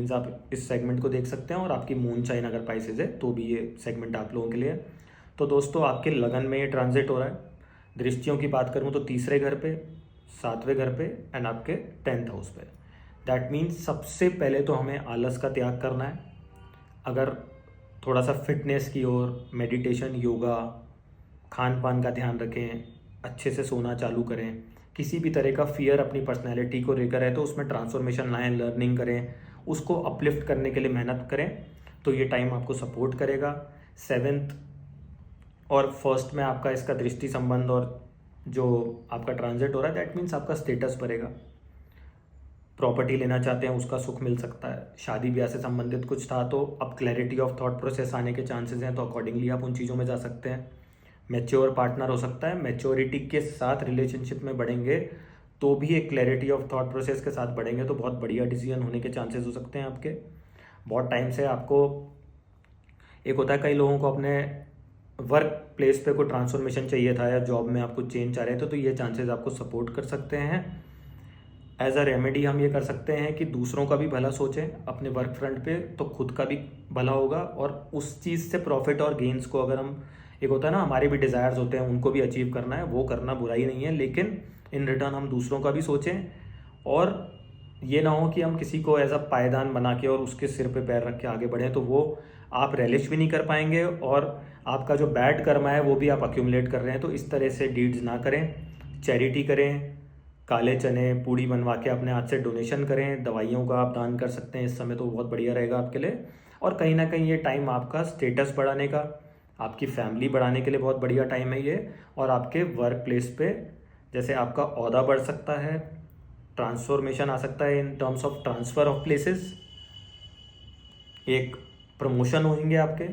Means आप इस segment को देख सकते हैं, और आपकी मून साइन अगर पाइसेस है तो भी ये सेगमेंट आप लोगों के लिए है। तो दोस्तों आपके लगन में ये ट्रांजिट हो रहा है। दृष्टियों की बात करूँ तो तीसरे घर पे, सातवें घर पे एंड आपके 10th हाउस पे। दैट मीन्स सबसे पहले तो हमें आलस का त्याग करना है। अगर थोड़ा सा फिटनेस की ओर, मेडिटेशन, योगा, खान पान का ध्यान रखें, अच्छे से सोना चालू करें, किसी भी तरह का फियर अपनी पर्सनैलिटी को लेकर है तो उसमें ट्रांसफॉर्मेशन लाएं, लर्निंग करें, उसको अपलिफ्ट करने के लिए मेहनत करें, तो ये टाइम आपको सपोर्ट करेगा। 7th और 1st में आपका इसका दृष्टि संबंध और जो आपका ट्रांजिट हो रहा है, दैट मीन्स आपका स्टेटस बढ़ेगा। प्रॉपर्टी लेना चाहते हैं उसका सुख मिल सकता है। शादी ब्याह से संबंधित कुछ था तो अब क्लैरिटी ऑफ थॉट प्रोसेस आने के चांसेस हैं, तो अकॉर्डिंगली आप उन चीज़ों में जा सकते हैं। मैच्योर पार्टनर हो सकता है, मैच्योरिटी के साथ रिलेशनशिप में बढ़ेंगे तो भी एक क्लैरिटी ऑफ थॉट प्रोसेस के साथ बढ़ेंगे तो बहुत बढ़िया डिसीजन होने के चांसेस हो सकते हैं आपके। बहुत टाइम से आपको, एक होता है कई लोगों को अपने वर्क प्लेस पे कोई ट्रांसफॉर्मेशन चाहिए था या जॉब में आपको चेंज चाह रहे थे, तो ये चांसेस आपको सपोर्ट कर सकते हैं। एज अ रेमेडी हम ये कर सकते हैं कि दूसरों का भी भला सोचें अपने वर्क फ्रंट पे, तो खुद का भी भला होगा, और उस चीज़ से प्रॉफिट और गेंस को अगर हम, एक होता है ना हमारे भी डिज़ायर्स होते हैं उनको भी अचीव करना है, वो करना बुराई नहीं है, लेकिन इन रिटर्न हम दूसरों का भी सोचें। और ये ना हो कि हम किसी को एज अ पायदान बना के और उसके सिर पे पैर रख के आगे बढ़ें, तो वो आप रेलिश भी नहीं कर पाएंगे और आपका जो बैड कर्मा है वो भी आप अक्यूमुलेट कर रहे हैं। तो इस तरह से डीड्स ना करें। चैरिटी करें, काले चने पूड़ी बनवा के अपने हाथ से डोनेशन करें, दवाइयों का आप दान कर सकते हैं इस समय, तो बहुत बढ़िया रहेगा आपके लिए। और कहीं ना कहीं ये टाइम आपका स्टेटस बढ़ाने का, आपकी फैमिली बढ़ाने के लिए बहुत बढ़िया टाइम है ये। और आपके वर्क प्लेस पे जैसे आपका ओहदा बढ़ सकता है, ट्रांसफॉर्मेशन आ सकता है in terms of transfer of places, एक प्रमोशन होंगे आपके।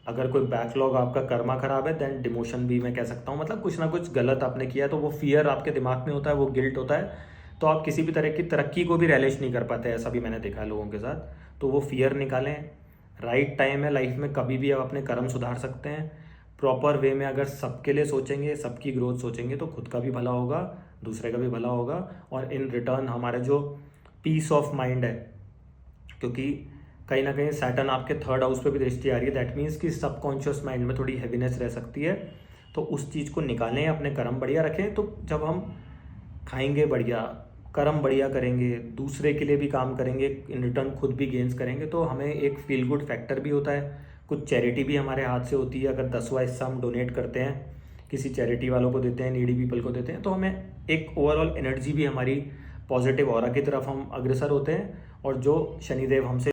अगर कोई बैकलॉग आपका कर्मा खराब है देन डिमोशन भी मैं कह सकता हूँ, मतलब कुछ ना कुछ गलत आपने किया तो वो फियर आपके दिमाग में होता है, वो गिल्ट होता है, तो आप किसी भी तरह की तरक्की को भी रियलाइज नहीं कर पाते, ऐसा भी मैंने देखा है लोगों के साथ। तो वो फियर निकालें। राइट टाइम है लाइफ में, कभी भी आप अपने कर्म सुधार सकते हैं। प्रॉपर वे में अगर सबके लिए सोचेंगे, सबकी ग्रोथ सोचेंगे, तो खुद का भी भला होगा, दूसरे का भी भला होगा, और इन रिटर्न हमारे जो पीस ऑफ माइंड है, क्योंकि कहीं ना कहीं सैटर्न आपके 3rd हाउस पे भी दृष्टि आ रही है, दैट मीन्स कि सबकॉन्शियस माइंड में थोड़ी हैवीनेस रह सकती है, तो उस चीज़ को निकालें, अपने कर्म बढ़िया रखें। तो जब हम खाएंगे बढ़िया, कर्म बढ़िया करेंगे, दूसरे के लिए भी काम करेंगे, इन रिटर्न खुद भी गेंस करेंगे, तो हमें एक फील गुड फैक्टर भी होता है। कुछ चैरिटी भी हमारे हाथ से होती है, अगर 10वां हिस्सा हम डोनेट करते हैं, किसी चैरिटी वालों को देते हैं, नीडी पीपल को देते हैं, तो हमें एक ओवरऑल एनर्जी भी हमारी पॉजिटिव ऑरा की तरफ हम अग्रसर होते हैं। और जो शनिदेव हमसे